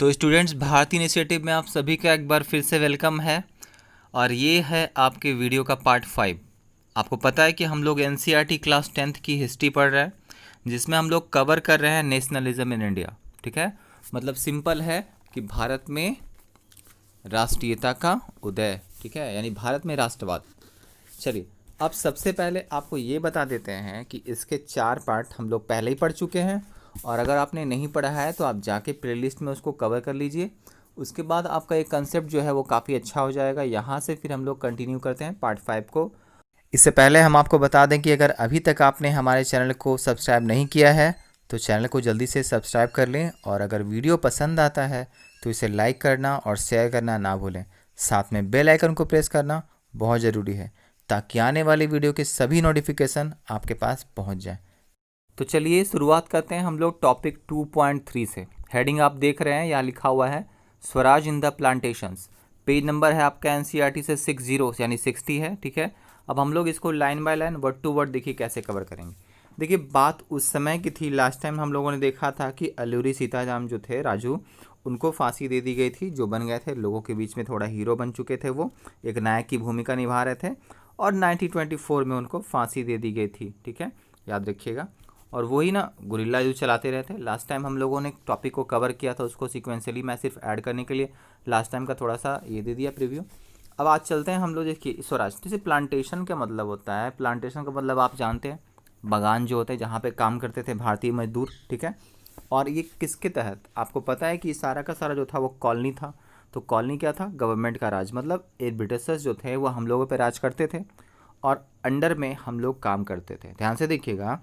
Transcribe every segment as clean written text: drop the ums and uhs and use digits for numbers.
तो students, Bharat initiative में आप सभी का एक बार फिर से वेलकम है। और ये है आपके वीडियो का पार्ट 5। आपको पता है कि हम लोग एनसीईआरटी क्लास 10th की हिस्ट्री पढ़ रहे हैं, जिसमें हम लोग कवर कर रहे हैं नेशनलिज्म इन इंडिया। ठीक है, मतलब सिंपल है कि भारत में राष्ट्रीयता का उदय। ठीक है, यानी भारत में राष्ट्रवाद। चलिए, अब सबसे पहले आपको ये बता देते हैं कि इसके 4 पार्ट हम लोग पहले ही पढ़ चुके हैं, और अगर आपने नहीं पढ़ा है तो आप जाके प्लेलिस्ट में उसको कवर कर लीजिए। उसके बाद आपका एक कंसेप्ट जो है वो काफ़ी अच्छा हो जाएगा। यहाँ से फिर हम लोग कंटिन्यू करते हैं पार्ट 5 को। इससे पहले हम आपको बता दें कि अगर अभी तक आपने हमारे चैनल को सब्सक्राइब नहीं किया है तो चैनल को जल्दी से सब्सक्राइब कर लें, और अगर वीडियो पसंद आता है तो इसे लाइक करना और शेयर करना ना भूलें। साथ में बेल आइकन को प्रेस करना बहुत ज़रूरी है, ताकि आने वाली वीडियो के सभी नोटिफिकेशन आपके पास पहुंच जाए। तो चलिए शुरुआत करते हैं हम लोग टॉपिक 2.3 से। हेडिंग आप देख रहे हैं, यहाँ लिखा हुआ है Swaraj in the plantations. Page number है आपका एनसीईआरटी से 60 यानी 60 है। ठीक है, अब हम लोग इसको line by line word to word देखिए कैसे कवर करेंगे। देखिए, बात उस समय की थी, लास्ट टाइम हम लोगों ने देखा था कि अल्लूरी सीताराम जो थे राजू, उनको फांसी दे दी गई थी। जो बन गए थे, लोगों के बीच में थोड़ा हीरो बन चुके थे, वो एक नायक की भूमिका निभा रहे थे, और 1924 में उनको फांसी दे दी गई थी। ठीक है, याद रखिएगा। और वही ना गुरिल्ला युद्ध चलाते रहते। लास्ट टाइम हम लोगों ने टॉपिक को कवर किया था, उसको सिक्वेंसली मैं सिर्फ ऐड करने के लिए लास्ट टाइम का थोड़ा सा ये दे दिया प्रीव्यू। अब आज चलते हैं हम लोग। देखिए, स्वराज जैसे प्लांटेशन का मतलब होता है, प्लांटेशन का मतलब आप जानते हैं, बागान जो होते हैं जहाँ पे काम करते थे भारतीय मजदूर। ठीक है, और ये किसके तहत आपको पता है कि सारा का सारा जो था वो कॉलोनी था। तो कॉलोनी क्या था? गवर्नमेंट का राज, मतलब ये ब्रिटिशर्स जो थे वो हम लोगों पे राज करते थे और अंडर में हम लोग काम करते थे। ध्यान से देखिएगा,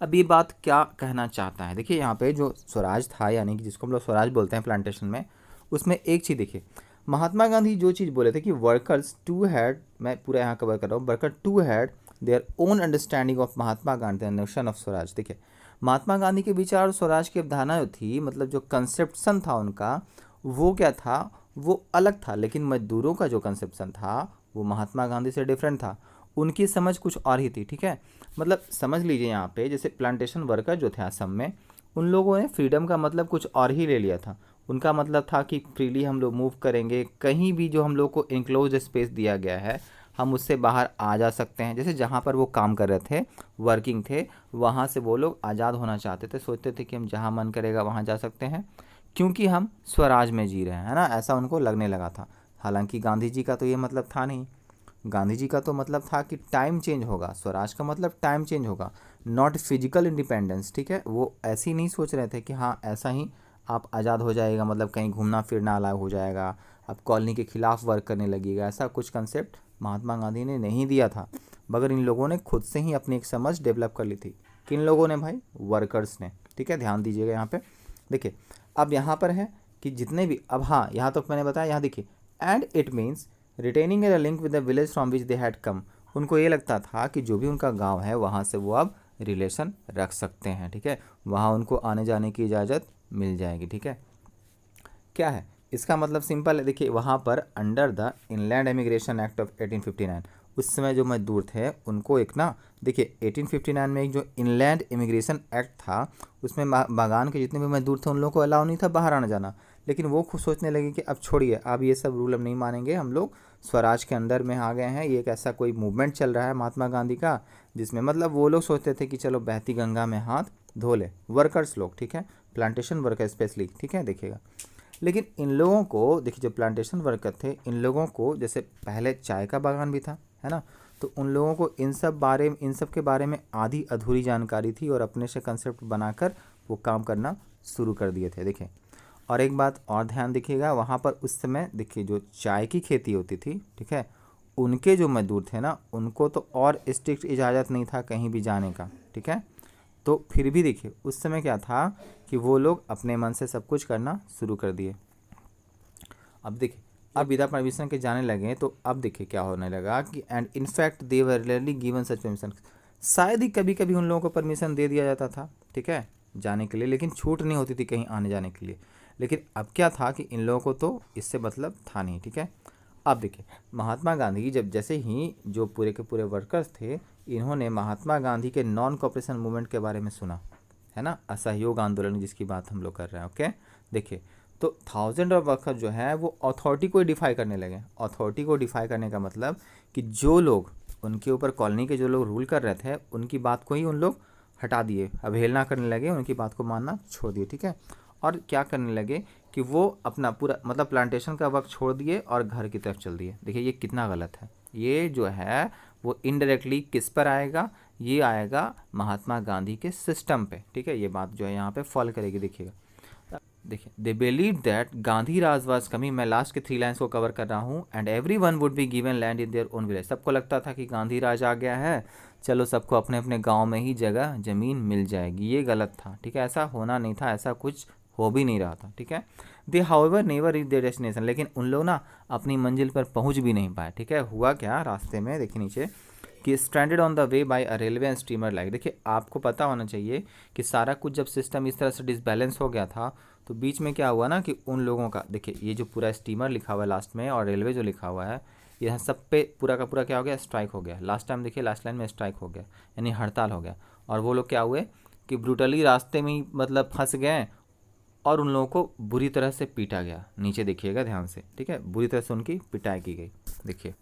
अब ये बात क्या कहना चाहता है। देखिए, यहाँ पे जो स्वराज था, यानी कि जिसको हम लोग स्वराज बोलते हैं प्लांटेशन में, उसमें एक चीज़ देखिए, महात्मा गांधी जो चीज़ बोले थे कि वर्कर्स टू हैड, मैं पूरा यहाँ कवर कर रहा हूँ, worker to had their own understanding of Mahatma Gandhi the notion of swaraj. देखिए, महात्मा गांधी के विचार और स्वराज की अवधारणा जो थी, मतलब जो कंसेप्शन था उनका, वो क्या था? वो अलग था। लेकिन मजदूरों का जो कंसेप्शन था वो महात्मा गांधी से डिफरेंट था। उनकी समझ कुछ और ही थी। ठीक है, मतलब समझ लीजिए, यहाँ पे जैसे प्लांटेशन वर्कर जो थे असम में, उन लोगों ने फ्रीडम का मतलब कुछ और ही ले लिया था। उनका मतलब था कि फ्रीली हम लोग मूव करेंगे, कहीं भी जो हम लोग को इनक्लोज स्पेस दिया गया है हम उससे बाहर आ जा सकते हैं। जैसे जहाँ पर वो काम कर रहे थे, वर्किंग थे, वहाँ से वो लोग आज़ाद होना चाहते थे, सोचते थे कि हम जहाँ मन करेगा वहाँ जा सकते हैं, क्योंकि हम स्वराज में जी रहे हैं, है ना, ऐसा उनको लगने लगा था। हालांकि गांधी जी का तो ये मतलब था नहीं। गांधी जी का तो मतलब था कि टाइम चेंज होगा, स्वराज का मतलब टाइम चेंज होगा, नॉट फिजिकल इंडिपेंडेंस। ठीक है, वो ऐसे ही नहीं सोच रहे थे कि हाँ ऐसा ही आप आज़ाद हो जाएगा, मतलब कहीं घूमना फिरना अलाउ हो जाएगा, आप कॉलोनी के खिलाफ वर्क करने लगेगा, ऐसा कुछ कंसेप्ट महात्मा गांधी ने नहीं दिया था। मगर इन लोगों ने खुद से ही अपनी एक समझ डेवलप कर ली थी। किन लोगों ने भाई? वर्कर्स ने। ठीक है, ध्यान दीजिएगा यहाँ पे। देखिए, अब यहाँ पर है कि जितने भी, अब हाँ यहाँ तक मैंने बताया, यहाँ देखिए, and it means retaining A link with the village from which they had come. उनको ये लगता था कि जो भी उनका गांव है वहाँ से वो अब रिलेशन रख सकते हैं। ठीक है, वहाँ उनको आने जाने की इजाज़त मिल जाएगी। ठीक है, क्या है इसका मतलब? सिंपल है। देखिए, वहाँ पर under the inland immigration act of 1859, उस समय जो मजदूर थे उनको एक ना, देखिए 1859 में एक जो इनलैंड इमिग्रेशन एक्ट था, उसमें बागान के जितने भी मजदूर थे उन लोगों को अलाउ नहीं था बाहर आना जाना। लेकिन वो खुद सोचने लगे कि अब छोड़िए, अब ये सब रूल हम नहीं मानेंगे, हम लोग स्वराज के अंदर में आ गए हैं। ये एक ऐसा कोई मूवमेंट चल रहा है महात्मा गांधी का, जिसमें मतलब वो लोग सोचते थे कि चलो बहती गंगा में हाथ धो ले, वर्कर्स लोग। ठीक है, प्लांटेशन वर्कर स्पेशली। ठीक है, देखिएगा, लेकिन इन लोगों को, देखिए जो प्लांटेशन वर्कर थे, इन लोगों को जैसे पहले चाय का बागान भी था, है ना, तो उन लोगों को इन सब के बारे में आधी अधूरी जानकारी थी, और अपने से कंसेप्ट बनाकर वो काम करना शुरू कर दिए थे। देखिए, और एक बात और ध्यान देखिएगा, वहाँ पर उस समय देखिए जो चाय की खेती होती थी, ठीक है, उनके जो मजदूर थे ना, उनको तो और स्ट्रिक्ट इजाज़त नहीं था कहीं भी जाने का। ठीक है, तो फिर भी देखिए उस समय क्या था कि वो लोग अपने मन से सब कुछ करना शुरू कर दिए। अब देखिए, अब विदा परमिशन के जाने लगे, तो अब देखिए क्या होने लगा कि and in fact they were rarely given such permission. शायद ही कभी कभी उन लोगों को परमिशन दे दिया जाता था, ठीक है, जाने के लिए, लेकिन छूट नहीं होती थी कहीं आने जाने के लिए। लेकिन अब क्या था कि इन लोगों को तो इससे मतलब था नहीं। ठीक है, अब देखिए, महात्मा गांधी जब जैसे ही जो पूरे के पूरे वर्कर्स थे, इन्होंने महात्मा गांधी के नॉन कॉपरेशन मूवमेंट के बारे में सुना, है ना, असहयोग आंदोलन जिसकी बात हम लोग कर रहे हैं। ओके, देखिए, तो थाउजेंड ऑफ वर्कर जो है वो अथॉरिटी को डिफाई करने लगे। अथॉरिटी को डिफाई करने का मतलब कि जो लोग उनके ऊपर कॉलोनी के जो लोग रूल कर रहे थे उनकी बात को ही उन लोग हटा दिए, अवहेलना करने लगे, उनकी बात को मानना छोड़ दिए, ठीक है। और क्या करने लगे कि वो अपना पूरा मतलब प्लांटेशन का वर्क छोड़ दिए और घर की तरफ चल दिए। देखिए ये कितना गलत है। ये जो है वो इनडायरेक्टली किस पर आएगा, ये आएगा महात्मा गांधी के सिस्टम पे, ठीक है। ये बात जो है यहाँ पे फॉल करेगी। देखिएगा, देखिए, they believe that Gandhi Raj was coming. मैं लास्ट के 3 लाइन्स को कवर कर रहा हूँ। And every one would be given land in their own village. सबको लगता था कि गांधी राज आ गया है, चलो सबको अपने अपने गांव में ही जगह ज़मीन मिल जाएगी। ये गलत था, ठीक है। ऐसा होना नहीं था, ऐसा कुछ हो भी नहीं रहा था, ठीक है। They however never reach their destination. लेकिन उन लोग ना अपनी मंजिल पर पहुँच भी नहीं पाए, ठीक है। हुआ क्या रास्ते में, देखिए नीचे कि stranded on the way by a railway and steamer like. देखिए आपको पता होना चाहिए कि सारा कुछ जब सिस्टम इस तरह से डिसबैलेंस हो गया था तो बीच में क्या हुआ ना कि उन लोगों का, देखिए ये जो पूरा स्टीमर लिखा हुआ है लास्ट में और रेलवे जो लिखा हुआ है, यह सब पे पूरा का पूरा क्या हो गया, स्ट्राइक हो गया। लास्ट टाइम देखिए लास्ट लाइन में स्ट्राइक हो गया, यानी हड़ताल हो गया। और वो लोग क्या हुए कि ब्रूटली रास्ते में ही मतलब फंस गए और उन लोगों को बुरी तरह से पीटा गया। नीचे देखिएगा ध्यान से, ठीक है, बुरी तरह से उनकी पिटाई की गई। देखिए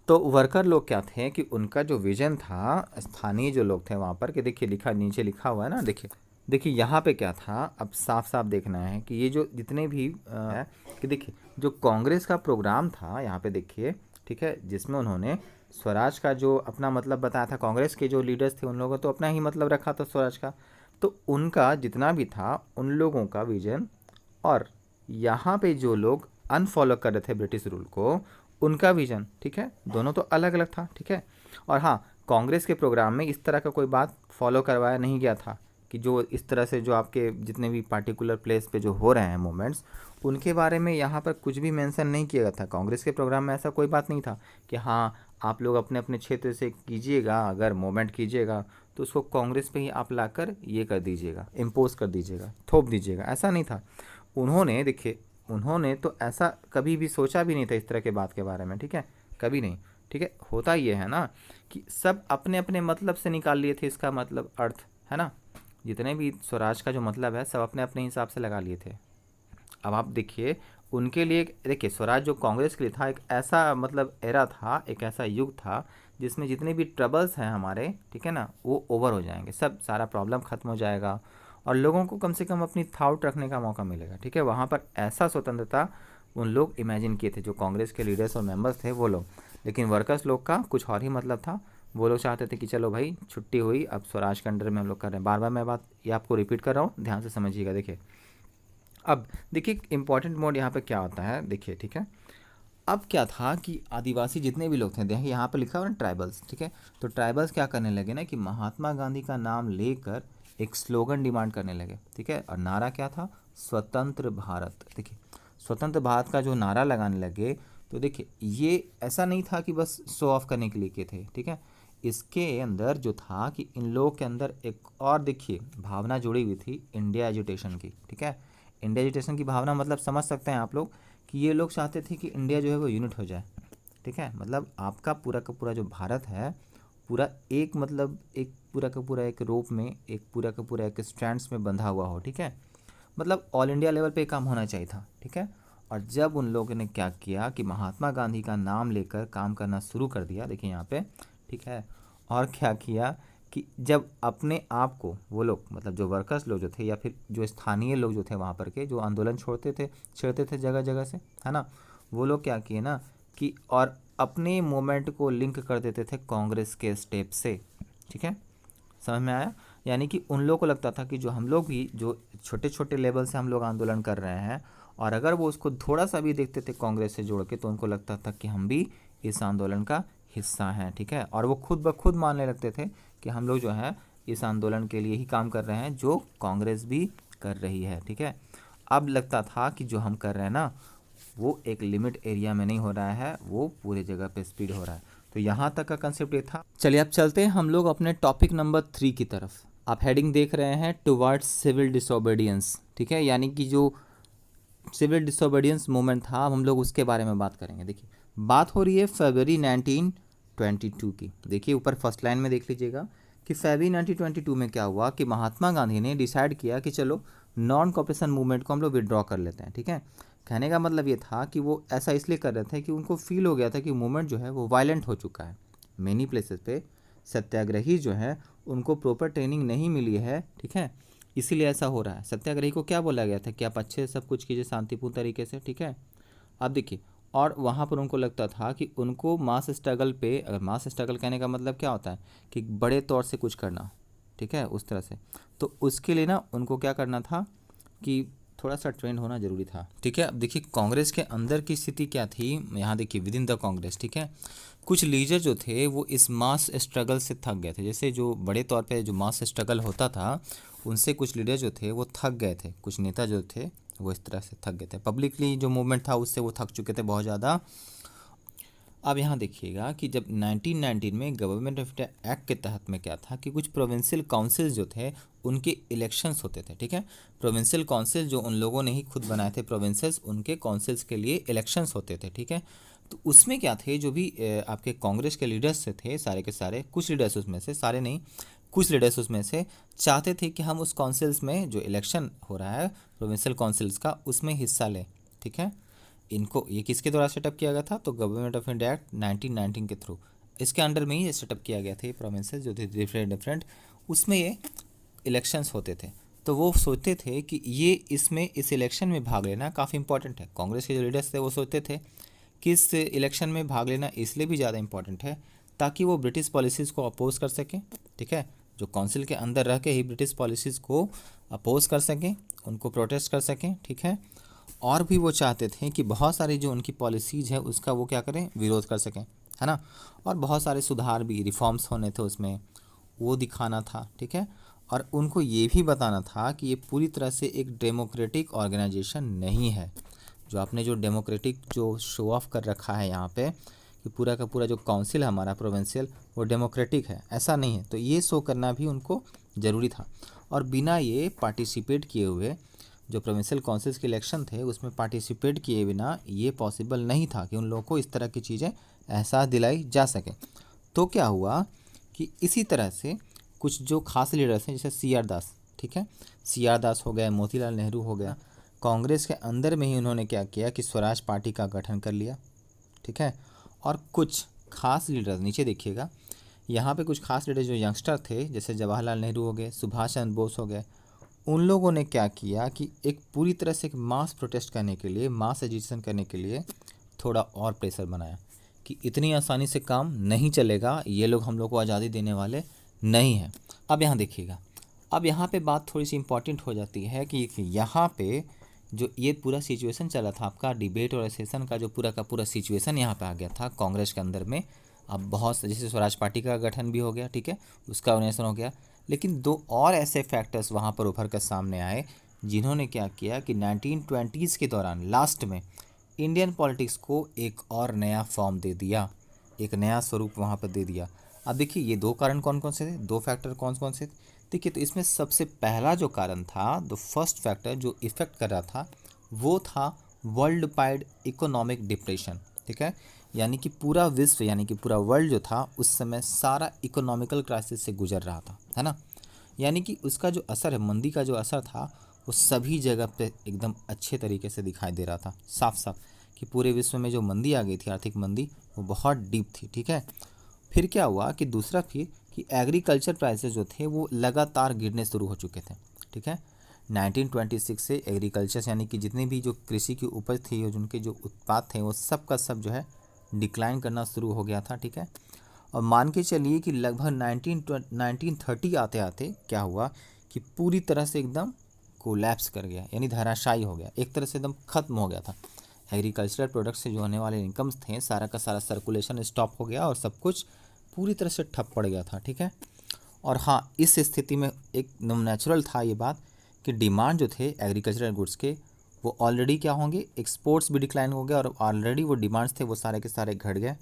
तो वर्कर लोग क्या थे कि उनका जो विजन था, स्थानीय जो लोग थे वहाँ पर, कि देखिए लिखा नीचे लिखा हुआ है ना, देखिए देखिए यहाँ पे क्या था, अब साफ साफ देखना है कि ये जो जितने भी है कि देखिए जो कांग्रेस का प्रोग्राम था यहाँ पे देखिए, ठीक है, जिसमें उन्होंने स्वराज का जो अपना मतलब बताया था। कांग्रेस के जो लीडर्स थे उन लोगों तो अपना ही मतलब रखा था स्वराज का, तो उनका जितना भी था उन लोगों का विजन, और यहाँ पे जो लोग अनफॉलो कर रहे थे ब्रिटिश रूल को उनका विजन, ठीक है, दोनों तो अलग अलग था, ठीक है। और हाँ, कांग्रेस के प्रोग्राम में इस तरह का कोई बात फॉलो करवाया नहीं गया था कि जो इस तरह से जो आपके जितने भी पार्टिकुलर प्लेस पे जो हो रहे हैं मूवमेंट्स उनके बारे में यहाँ पर कुछ भी मेंशन नहीं किया गया था। कांग्रेस के प्रोग्राम में ऐसा कोई बात नहीं था कि हाँ आप लोग अपने अपने क्षेत्र से कीजिएगा, अगर मूवमेंट कीजिएगा तो उसको कांग्रेस पे ही आप लाकर ये कर दीजिएगा, इम्पोज कर दीजिएगा, थोप दीजिएगा, ऐसा नहीं था। उन्होंने देखिए उन्होंने तो ऐसा कभी भी सोचा भी नहीं था इस तरह के बात के बारे में, ठीक है, कभी नहीं, ठीक है। होता ये है ना कि सब अपने अपने मतलब से निकाल लिए थे इसका मतलब अर्थ, है ना। जितने भी स्वराज का जो मतलब है सब अपने अपने हिसाब से लगा लिए थे। अब आप देखिए उनके लिए, देखिए स्वराज जो कांग्रेस के लिए था एक ऐसा मतलब एरा था, एक ऐसा युग था जिसमें जितने भी ट्रबल्स हैं हमारे, ठीक है ना, वो ओवर हो जाएंगे, सब सारा प्रॉब्लम खत्म हो जाएगा और लोगों को कम से कम अपनी थाउट रखने का मौका मिलेगा, ठीक है। वहाँ पर ऐसा स्वतंत्रता उन लोग इमेजिन किए थे, जो कांग्रेस के लीडर्स और मेंबर्स थे वो लोग। लेकिन वर्कर्स लोग का कुछ और ही मतलब था। वो लोग चाहते थे कि चलो भाई छुट्टी हुई, अब स्वराज के अंडर में हम लोग कर रहे हैं। बार बार मैं बात ये आपको रिपीट कर रहा हूँ, ध्यान से समझिएगा। देखिए अब देखिए इंपॉर्टेंट मोड यहाँ पे क्या होता है, देखिए, ठीक है। अब क्या था कि आदिवासी जितने भी लोग थे, देखिए यहाँ पे लिखा हुआ ना ट्राइबल्स, ठीक है, तो ट्राइबल्स क्या करने लगे ना कि महात्मा गांधी का नाम लेकर एक स्लोगन डिमांड करने लगे, ठीक है। और नारा क्या था, स्वतंत्र भारत। देखिए स्वतंत्र भारत का जो नारा लगाने लगे, तो देखिए ये ऐसा नहीं था कि बस शो ऑफ करने के लिए किए थे, ठीक है। इसके अंदर जो था कि इन लोगों के अंदर एक और देखिए भावना जुड़ी हुई थी, इंडिया एजुटेशन की, ठीक है। इंडिया एजुटेशन की भावना मतलब समझ सकते हैं आप लोग कि ये लोग चाहते थे कि इंडिया जो है वो यूनिट हो जाए, ठीक है। मतलब आपका पूरा का पूरा जो भारत है पूरा एक मतलब एक पूरा का पूरा एक रोप में, एक पूरा का पूरा एक स्ट्रैंड्स में बंधा हुआ हो, ठीक है। मतलब ऑल इंडिया लेवल पे काम होना चाहिए था, ठीक है। और जब उन लोगों ने क्या किया कि महात्मा गांधी का नाम लेकर काम करना शुरू कर दिया, देखिए यहाँ पे, ठीक है। और क्या किया कि जब अपने आप को वो लोग मतलब जो वर्कर्स लोग जो थे या फिर जो स्थानीय लोग जो थे वहाँ पर के जो आंदोलन छेड़ते थे जगह जगह से, है ना, वो लोग क्या किए ना कि और अपने मूवमेंट को लिंक कर देते थे कांग्रेस के स्टेप से, ठीक है, समझ में आया। यानी कि उन लोगों को लगता था कि जो हम लोग भी जो छोटे छोटे लेवल से हम लोग आंदोलन कर रहे हैं और अगर वो उसको थोड़ा सा भी देखते थे कांग्रेस से जोड़ के तो उनको लगता था कि हम भी इस आंदोलन का हिस्सा हैं, ठीक है। और वो खुद ब खुद मानने लगते थे कि हम लोग जो है इस आंदोलन के लिए ही काम कर रहे हैं जो कांग्रेस भी कर रही है, ठीक है। अब लगता था कि जो हम कर रहे हैं ना वो एक लिमिट एरिया में नहीं हो रहा है, वो पूरे जगह पे स्पीड हो रहा है। तो यहाँ तक का कंसेप्ट ये था। चलिए अब चलते हैं हम लोग अपने टॉपिक नंबर 3 की तरफ। आप हेडिंग देख रहे हैं टुवर्ड्स सिविल डिसोबीडियंस, ठीक है, यानी कि जो सिविल डिसोबीडियंस मूवमेंट था हम लोग उसके बारे में बात करेंगे। देखिए बात हो रही है फरवरी 1922 की। देखिए ऊपर फर्स्ट लाइन में देख लीजिएगा कि फरवरी 1922 में क्या हुआ कि महात्मा गांधी ने डिसाइड किया कि चलो नॉन कॉपरेशन मूवमेंट को हम लोग विड्रॉ कर लेते हैं। ठीक है, कहने का मतलब ये था कि वो ऐसा इसलिए कर रहे थे कि उनको फील हो गया था कि मूवमेंट जो है वो वायलेंट हो चुका है। मेनी प्लेसेस पे सत्याग्रही जो है उनको प्रॉपर ट्रेनिंग नहीं मिली है। ठीक है, इसीलिए ऐसा हो रहा है। सत्याग्रही को क्या बोला गया था कि आप अच्छे से सब कुछ कीजिए शांतिपूर्ण तरीके से। ठीक है, अब देखिए, और वहाँ पर उनको लगता था कि उनको मास स्ट्रगल पे, अगर मास स्ट्रगल कहने का मतलब क्या होता है कि बड़े तौर से कुछ करना, ठीक है, उस तरह से, तो उसके लिए ना उनको क्या करना था कि थोड़ा सा ट्रेंड होना जरूरी था। ठीक है, अब देखिए कांग्रेस के अंदर की स्थिति क्या थी, यहाँ देखिए विद इन द कांग्रेस। ठीक है, कुछ लीडर जो थे वो इस मास स्ट्रगल से थक गए थे। जैसे जो बड़े तौर पे जो मास स्ट्रगल होता था उनसे कुछ लीडर जो थे वो थक गए थे, कुछ नेता जो थे वो इस तरह से थक गए थे। पब्लिकली जो मूवमेंट था उससे वो थक चुके थे बहुत ज़्यादा। अब यहाँ देखिएगा कि जब 1919 में गवर्नमेंट ऑफ इंडिया एक्ट के तहत में क्या था कि कुछ प्रोविंशियल काउंसिल जो थे उनके इलेक्शंस होते थे। ठीक है, प्रोविंशियल काउंसिल जो उन लोगों ने ही खुद बनाए थे प्रोविंसेस, उनके काउंसिल्स के लिए इलेक्शंस होते थे। ठीक है, तो उसमें क्या थे, जो भी आपके कांग्रेस के लीडर्स से थे सारे के सारे, कुछ लीडर्स उसमें से, सारे नहीं, कुछ लीडर्स उसमें से चाहते थे कि हम उस काउंसिल्स में जो इलेक्शन हो रहा है प्रोविंशियल काउंसिल्स का उसमें हिस्सा लें। ठीक है, इनको ये किसके द्वारा सेटअप किया गया था, तो गवर्नमेंट ऑफ इंडिया एक्ट 1919 के थ्रू, इसके अंडर में ही ये सेटअप किया गया था। ये प्रोविंसेस जो थे डिफरेंट डिफरेंट, उसमें ये इलेक्शंस होते थे। तो वो सोचते थे कि ये इसमें इस इलेक्शन में भाग लेना काफ़ी इंपॉर्टेंट है। कांग्रेस के जो लीडर्स थे वो सोचते थे कि इस इलेक्शन में भाग लेना इसलिए भी ज़्यादा इंपॉर्टेंट है ताकि वो ब्रिटिश पॉलिसीज़ को अपोज कर सकें। ठीक है, जो काउंसिल के अंदर रह के ही ब्रिटिश पॉलिसीज़ को अपोज कर सकें, उनको प्रोटेस्ट कर सकें। ठीक है, और भी वो चाहते थे कि बहुत सारी जो उनकी पॉलिसीज़ है उसका वो क्या करें, विरोध कर सकें, है ना। और बहुत सारे सुधार भी, रिफॉर्म्स होने थे उसमें, वो दिखाना था। ठीक है, और उनको ये भी बताना था कि ये पूरी तरह से एक डेमोक्रेटिक ऑर्गेनाइजेशन नहीं है। जो आपने जो डेमोक्रेटिक जो शो ऑफ कर रखा है यहाँ पे कि पूरा का पूरा जो काउंसिल है हमारा प्रोविंशियल वो डेमोक्रेटिक है, ऐसा नहीं है। तो ये शो करना भी उनको ज़रूरी था। और बिना ये पार्टिसिपेट किए हुए जो प्रोविंशियल काउंसिल्स के इलेक्शन थे उसमें पार्टिसिपेट किए बिना ये पॉसिबल नहीं था कि उन लोगों को इस तरह की चीज़ें एहसास दिलाई जा सके। तो क्या हुआ कि इसी तरह से कुछ जो खास लीडर्स हैं जैसे सी आर दास, ठीक है, सी आर दास हो गए, मोतीलाल नेहरू हो गया, कांग्रेस के अंदर में ही उन्होंने क्या किया कि स्वराज पार्टी का गठन कर लिया। ठीक है, और कुछ खास लीडर नीचे देखिएगा, यहाँ पे कुछ खास लीडर जो यंगस्टर थे जैसे जवाहरलाल नेहरू हो गए, सुभाष चंद्र बोस हो गए, उन लोगों ने क्या किया कि एक पूरी तरह से एक मास प्रोटेस्ट करने के लिए, मास एजिटेशन करने के लिए थोड़ा और प्रेशर बनाया कि इतनी आसानी से काम नहीं चलेगा, ये लोग हम लोग को आज़ादी देने वाले नहीं हैं। अब यहाँ देखिएगा, अब यहाँ पे बात थोड़ी सी इम्पॉर्टेंट हो जाती है कि यहाँ पे जो ये पूरा सिचुएशन चला था आपका डिबेट और सेशन का, जो पूरा का पूरा सिचुएशन यहाँ पे आ गया था कांग्रेस के अंदर में। अब बहुत से जैसे स्वराज पार्टी का गठन भी हो गया, ठीक है, उसका ऑर्गेनाइजेशन हो गया, लेकिन दो और ऐसे फैक्टर्स वहाँ पर उभर कर सामने आए जिन्होंने क्या किया कि 1920s के दौरान लास्ट में इंडियन पॉलिटिक्स को एक और नया फॉर्म दे दिया, एक नया स्वरूप वहाँ पर दे दिया। अब देखिए ये दो कारण कौन कौन से थे, दो फैक्टर कौन कौन से थे। देखिए तो इसमें सबसे पहला जो कारण था, द फर्स्ट फैक्टर जो इफेक्ट कर रहा था वो था वर्ल्ड वाइड इकोनॉमिक डिप्रेशन। ठीक है, यानी कि पूरा विश्व, यानी कि पूरा वर्ल्ड जो था उस समय सारा इकोनॉमिकल क्राइसिस से गुजर रहा था, है ना। यानी कि उसका जो असर है, मंदी का जो असर था वो सभी जगह पे एकदम अच्छे तरीके से दिखाई दे रहा था, साफ साफ, कि पूरे विश्व में जो मंदी आ गई थी, आर्थिक मंदी, वो बहुत डीप थी। ठीक है, फिर क्या हुआ कि दूसरा फिर कि एग्रीकल्चर प्राइसेस जो थे वो लगातार गिरने शुरू हो चुके थे। ठीक है, 1926 से एग्रीकल्चर यानी कि जितनी भी जो कृषि की उपज थी और उनके जो उत्पाद थे वो सब का सब जो है डिक्लाइन करना शुरू हो गया था। ठीक है, और मान के चलिए कि लगभग 1930 आते आते क्या हुआ कि पूरी तरह से एकदम कोलैप्स कर गया, यानी धराशायी हो गया, एक तरह से एकदम ख़त्म हो गया था। एग्रीकल्चरल प्रोडक्ट से जो होने वाले इनकम्स थे सारा का सारा सर्कुलेशन स्टॉप हो गया और सब कुछ पूरी तरह से ठप पड़ गया था। ठीक है, और हाँ, इस स्थिति में एक नेचुरल था ये बात कि डिमांड जो थे एग्रीकल्चरल गुड्स के वो ऑलरेडी क्या होंगे, एक्सपोर्ट्स भी डिक्लाइन हो गया और ऑलरेडी वो डिमांड्स थे वो सारे के सारे घट गए।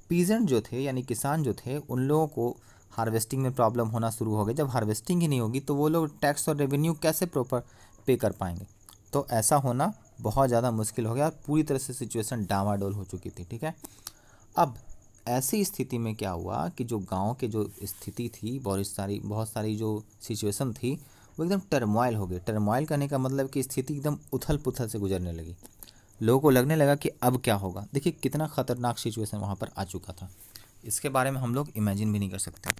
पीजेंट जो थे यानी किसान जो थे उन लोगों को हार्वेस्टिंग में प्रॉब्लम होना शुरू हो गई। जब हार्वेस्टिंग ही नहीं होगी तो वो लोग टैक्स और रेवेन्यू कैसे प्रॉपर पे कर पाएंगे, तो ऐसा होना बहुत ज़्यादा मुश्किल हो गया, पूरी तरह से सिचुएशन डामाडोल हो चुकी थी। ठीक है, अब ऐसी स्थिति में क्या हुआ कि जो गांव के जो स्थिति थी, बहुत सारी जो सिचुएशन थी वो एकदम टर्मोइल हो गई। टर्मोइल करने का मतलब कि स्थिति एकदम उथल पुथल से गुजरने लगी। लोगों को लगने लगा कि अब क्या होगा। देखिए कितना खतरनाक सिचुएशन वहाँ पर आ चुका था, इसके बारे में हम लोग इमेजिन भी नहीं कर सकते।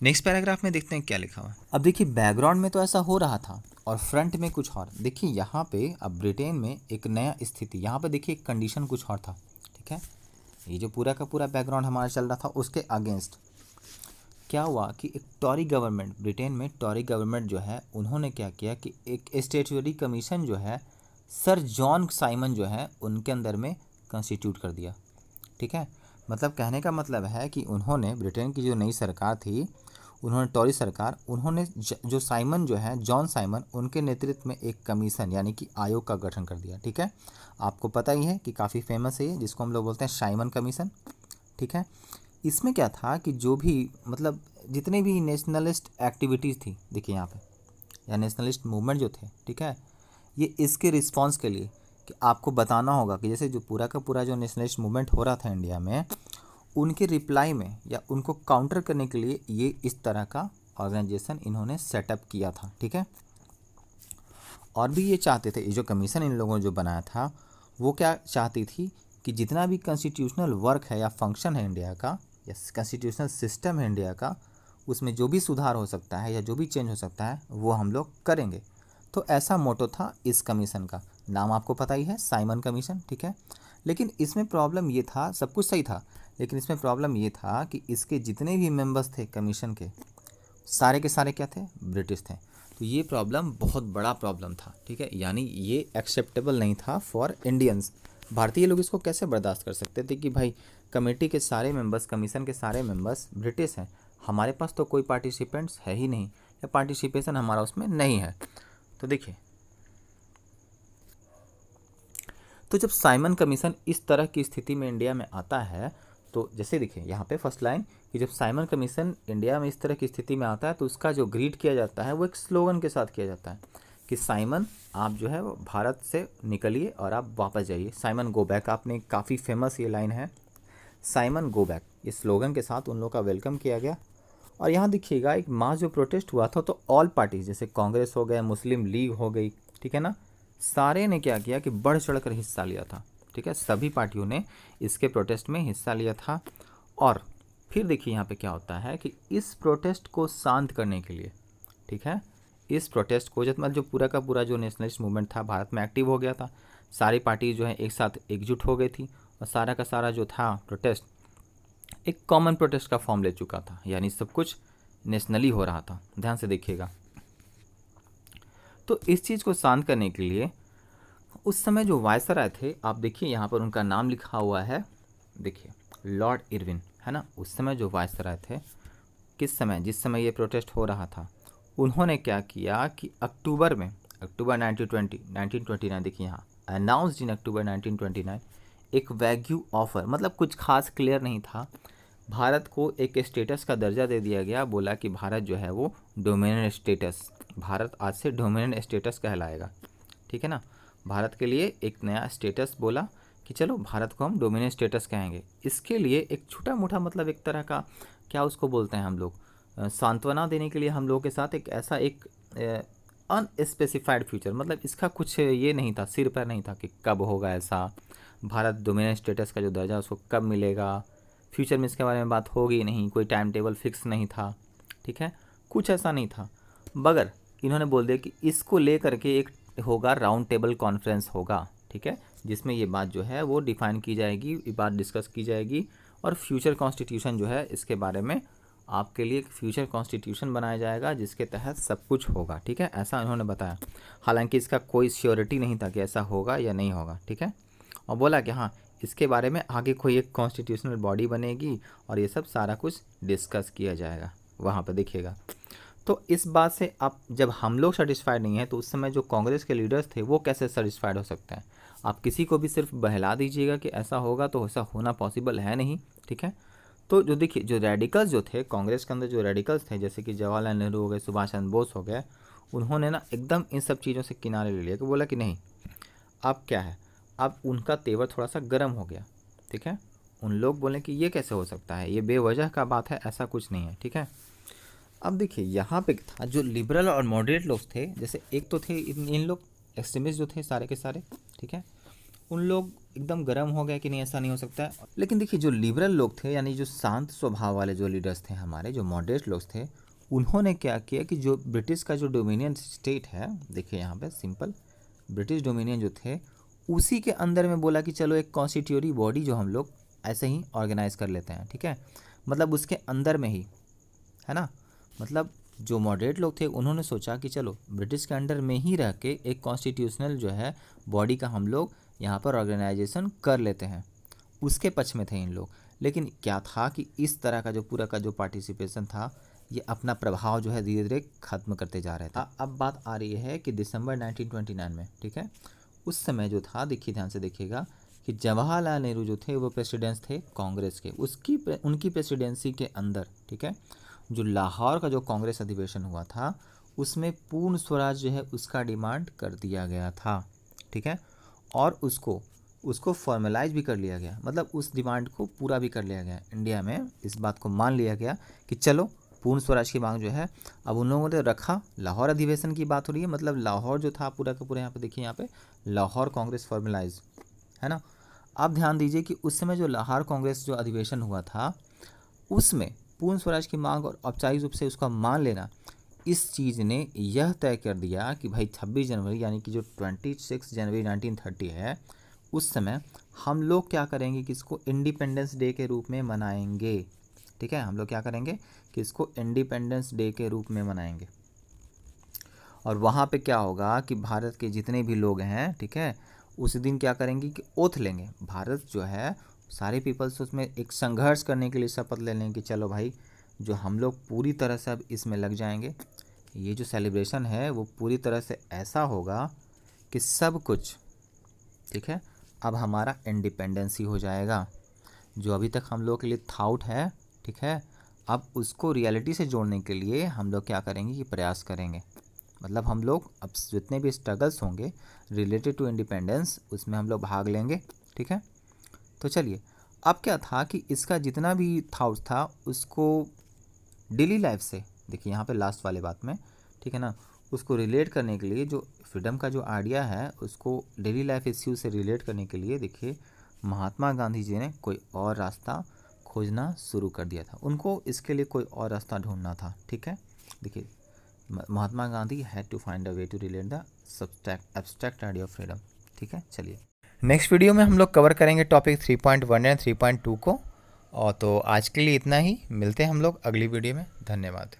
नेक्स्ट पैराग्राफ में देखते हैं क्या लिखा हुआ है। अब देखिए बैकग्राउंड में तो ऐसा हो रहा था और फ्रंट में कुछ और। देखिए यहाँ पे अब ब्रिटेन में एक नया स्थिति, यहाँ पे देखिए कंडीशन कुछ और था, ठीक है। ये जो पूरा का पूरा बैकग्राउंड हमारा चल रहा था उसके अगेंस्ट क्या हुआ कि एक टॉरी गवर्नमेंट, ब्रिटेन में टॉरी गवर्नमेंट जो है उन्होंने क्या किया कि एक स्टैट्यूटरी कमीशन जो है सर जॉन साइमन जो है उनके अंदर में कंस्टिट्यूट कर दिया, ठीक है। मतलब कहने का मतलब है कि उन्होंने ब्रिटेन की जो नई सरकार थी, उन्होंने टॉरी सरकार, उन्होंने जो साइमन जो है जॉन साइमन उनके नेतृत्व में एक कमीशन यानी कि आयोग का गठन कर दिया, ठीक है। आपको पता ही है कि काफ़ी फेमस है ये, जिसको हम लोग बोलते हैं साइमन कमीशन, ठीक है। इसमें क्या था कि जो भी मतलब जितने भी नेशनलिस्ट एक्टिविटीज़ थी, देखिए यहाँ पे या नेशनलिस्ट मूवमेंट जो थे, ठीक है, ये इसके रिस्पांस के लिए कि आपको बताना होगा कि जैसे जो पूरा का पूरा जो नेशनलिस्ट मूवमेंट हो रहा था इंडिया में, उनके रिप्लाई में या उनको काउंटर करने के लिए ये इस तरह का ऑर्गेनाइजेशन इन्होंने सेटअप किया था, ठीक है। और भी ये चाहते थे, ये जो कमीशन इन लोगों ने जो बनाया था वो क्या चाहती थी कि जितना भी कॉन्स्टिट्यूशनल वर्क है या फंक्शन है इंडिया का या कॉन्स्टिट्यूशनल सिस्टम है इंडिया का, उसमें जो भी सुधार हो सकता है या जो भी चेंज हो सकता है वो हम लोग करेंगे। तो ऐसा मोटो था इस कमीशन का, नाम आपको पता ही है साइमन कमीशन, ठीक है। लेकिन इसमें प्रॉब्लम ये था, सब कुछ सही था, लेकिन इसमें प्रॉब्लम ये था कि इसके जितने भी मेंबर्स थे कमीशन के, सारे के सारे क्या थे, ब्रिटिश थे। तो ये प्रॉब्लम बहुत बड़ा प्रॉब्लम था, ठीक है। यानी ये एक्सेप्टेबल नहीं था फॉर इंडियंस। भारतीय लोग इसको कैसे बर्दाश्त कर सकते थे कि भाई कमेटी के सारे मेंबर्स, कमीशन के सारे मेंबर्स ब्रिटिश हैं, हमारे पास तो कोई पार्टिसिपेंट्स है ही नहीं या पार्टिसिपेशन हमारा उसमें नहीं है। तो देखिए, तो जब साइमन कमीशन इस तरह की स्थिति में इंडिया में आता है, तो जैसे देखिए यहाँ पे फर्स्ट लाइन कि जब साइमन कमीशन इंडिया में इस तरह की स्थिति में आता है तो उसका जो ग्रीट किया जाता है वो एक स्लोगन के साथ किया जाता है कि साइमन आप जो है वो भारत से निकलिए और आप वापस जाइए, साइमन गो बैक। आपने काफ़ी फेमस ये लाइन है, साइमन गो बैक, ये स्लोगन के साथ उन लोगों का वेलकम किया गया। और यहाँ देखिएगा एक मास जो प्रोटेस्ट हुआ था तो ऑल पार्टीज जैसे कांग्रेस हो गया, मुस्लिम लीग हो गई, ठीक है ना, सारे ने क्या किया कि बढ़ चढ़कर हिस्सा लिया था, ठीक है। सभी पार्टियों ने इसके प्रोटेस्ट में हिस्सा लिया था। और फिर देखिए यहाँ पे क्या होता है कि इस प्रोटेस्ट को शांत करने के लिए, ठीक है, इस प्रोटेस्ट को जब मतलब जो पूरा का पूरा जो नेशनलिस्ट मूवमेंट था भारत में एक्टिव हो गया था, सारी पार्टी जो है एक साथ एकजुट हो गई थी और सारा का सारा जो था प्रोटेस्ट एक कॉमन प्रोटेस्ट का फॉर्म ले चुका था, यानी सब कुछ नेशनली हो रहा था। ध्यान से देखिएगा। तो इस चीज़ को शांत करने के लिए उस समय जो वायसराय थे, आप देखिए यहाँ पर उनका नाम लिखा हुआ है, देखिए लॉर्ड इरविन, है ना। उस समय जो वायसराय थे, किस समय, जिस समय ये प्रोटेस्ट हो रहा था, उन्होंने क्या किया कि अक्टूबर 1929, देखिए यहाँ अनाउंस्ड इन अक्टूबर 1929 एक वैग्यू ऑफर, मतलब कुछ खास क्लियर नहीं था, भारत को एक स्टेटस का दर्जा दे दिया गया। बोला कि भारत जो है वो डोमिनेंट स्टेटस, भारत आज से डोमिनेंट स्टेटस कहलाएगा, ठीक है ना। भारत के लिए एक नया स्टेटस बोला कि चलो भारत को हम डोमिनेंट स्टेटस कहेंगे। इसके लिए एक छोटा मोटा मतलब एक तरह का क्या उसको बोलते हैं हम लोग, सांत्वना देने के लिए हम लोगों के साथ एक ऐसा एक अनस्पेसिफाइड फ्यूचर, मतलब इसका कुछ ये नहीं था, सिर पैर नहीं था कि कब होगा ऐसा, भारत डोमिनेंट स्टेटस का जो दर्जा उसको कब मिलेगा, फ्यूचर में इसके बारे में बात होगी नहीं, कोई टाइम टेबल फिक्स नहीं था, ठीक है, कुछ ऐसा नहीं था। मगर इन्होंने बोल दिया कि इसको ले करके एक होगा राउंड टेबल कॉन्फ्रेंस होगा, ठीक है, जिसमें ये बात जो है वो डिफाइन की जाएगी, ये बात डिस्कस की जाएगी और फ्यूचर कॉन्स्टिट्यूशन जो है इसके बारे में आपके लिए एक फ्यूचर कॉन्स्टिट्यूशन बनाया जाएगा जिसके तहत सब कुछ होगा, ठीक है, ऐसा उन्होंने बताया। हालांकि इसका कोई श्योरिटी नहीं था कि ऐसा होगा या नहीं होगा, ठीक है। और बोला कि हाँ इसके बारे में आगे कोई एक कॉन्स्टिट्यूशनल बॉडी बनेगी और ये सब सारा कुछ डिस्कस किया जाएगा, वहाँ पर देखिएगा। तो इस बात से आप जब हम लोग सेटिस्फाइड नहीं हैं तो उस समय जो कांग्रेस के लीडर्स थे वो कैसे सेटिस्फाइड हो सकते हैं। आप किसी को भी सिर्फ बहला दीजिएगा कि ऐसा होगा तो ऐसा होना पॉसिबल है नहीं, ठीक है। तो जो देखिए जो रेडिकल्स जो थे कांग्रेस के अंदर, जो रेडिकल्स थे जैसे कि जवाहरलाल नेहरू हो गए, सुभाष चंद्र बोस हो गए, उन्होंने ना एकदम इन सब चीज़ों से किनारे ले लिया कि बोला कि नहीं अब क्या है, अब उनका तेवर थोड़ा सा गर्म हो गया, ठीक है। उन लोग बोले कि ये कैसे हो सकता है, ये बेवजह का बात है, ऐसा कुछ नहीं है, ठीक है। अब देखिए यहाँ पे था जो लिबरल और मॉडरेट लोग थे, जैसे एक तो थे इन लोग एक्सट्रीमिस्ट जो थे सारे के सारे, ठीक है, उन लोग एकदम गर्म हो गए कि नहीं ऐसा नहीं हो सकता है। लेकिन देखिए जो लिबरल लोग थे, यानी जो शांत स्वभाव वाले जो लीडर्स थे हमारे, जो मॉडरेट लोग थे, उन्होंने क्या किया कि जो ब्रिटिश का जो डोमिनियन स्टेट है, देखिए यहाँ पे सिंपल ब्रिटिश डोमिनियन जो थे, उसी के अंदर में बोला कि चलो एक कॉन्स्टिट्यूटरी बॉडी जो हम लोग ऐसे ही ऑर्गेनाइज कर लेते हैं, ठीक है, मतलब उसके अंदर में ही, है ना। मतलब जो मॉडरेट लोग थे उन्होंने सोचा कि चलो ब्रिटिश के अंडर में ही रह के एक कॉन्स्टिट्यूशनल जो है बॉडी का हम लोग यहाँ पर ऑर्गेनाइजेशन कर लेते हैं, उसके पक्ष में थे इन लोग। लेकिन क्या था कि इस तरह का जो पूरा का जो पार्टिसिपेशन था, ये अपना प्रभाव जो है धीरे धीरे खत्म करते जा रहे थे। अब बात आ रही है कि दिसंबर 1929 में, ठीक है, उस समय जो था, देखिए ध्यान से देखिएगा कि जवाहरलाल नेहरू जो थे वो प्रेसिडेंट थे कांग्रेस के, उनकी प्रेसिडेंसी के अंदर, ठीक है, जो लाहौर का जो कांग्रेस अधिवेशन हुआ था उसमें पूर्ण स्वराज जो है उसका डिमांड कर दिया गया था, ठीक है, और उसको फॉर्मलाइज भी कर लिया गया, मतलब उस डिमांड को पूरा भी कर लिया गया। इंडिया में इस बात को मान लिया गया कि चलो पूर्ण स्वराज की मांग जो है, अब उन लोगों ने रखा। लाहौर अधिवेशन की बात हो रही है, मतलब लाहौर जो था पूरा का पूरा, यहाँ पे देखिए, यहाँ पे लाहौर कांग्रेस फॉर्मलाइज, है ना। आप ध्यान दीजिए कि उस समय जो लाहौर कांग्रेस जो अधिवेशन हुआ था उसमें पूर्ण स्वराज की मांग और औपचारिक रूप से उसका मान लेना, इस चीज़ ने यह तय कर दिया कि भाई 26 जनवरी यानी कि जो 26 जनवरी 1930 है, उस समय हम लोग क्या करेंगे कि इसको इंडिपेंडेंस डे के रूप में मनाएंगे, ठीक है, हम लोग क्या करेंगे कि इसको इंडिपेंडेंस डे के रूप में मनाएंगे। और वहाँ पे क्या होगा कि भारत के जितने भी लोग हैं, ठीक है, उस दिन क्या करेंगे कि ओथ लेंगे। भारत जो है सारे पीपल्स उसमें एक संघर्ष करने के लिए शपथ ले लेंगे कि चलो भाई जो हम लोग पूरी तरह से अब इसमें लग जाएंगे। ये जो सेलिब्रेशन है वो पूरी तरह से ऐसा होगा कि सब कुछ, ठीक है, अब हमारा इंडिपेंडेंस ही हो जाएगा। जो अभी तक हम लोग के लिए थाउट है, ठीक है, अब उसको रियलिटी से जोड़ने के लिए हम लोग क्या करेंगे कि प्रयास करेंगे। मतलब हम लोग अब जितने भी स्ट्रगल्स होंगे रिलेटेड टू इंडिपेंडेंस उसमें हम लोग भाग लेंगे, ठीक है। तो चलिए, अब क्या था कि इसका जितना भी थाउट था उसको डेली लाइफ से, देखिए यहाँ पे लास्ट वाले बात में, ठीक है ना, उसको रिलेट करने के लिए जो फ्रीडम का जो आइडिया है उसको डेली लाइफ इश्यू से रिलेट करने के लिए, देखिए महात्मा गांधी जी ने कोई और रास्ता खोजना शुरू कर दिया था। उनको इसके लिए कोई और रास्ता ढूंढना था, ठीक है। देखिए Mahatma Gandhi had to find a way to relate the abstract idea of freedom, ठीक है। चलिए नेक्स्ट वीडियो में हम लोग कवर करेंगे टॉपिक 3.1 एंड 3.2 को। और तो आज के लिए इतना ही, मिलते हैं हम लोग अगली वीडियो में। धन्यवाद।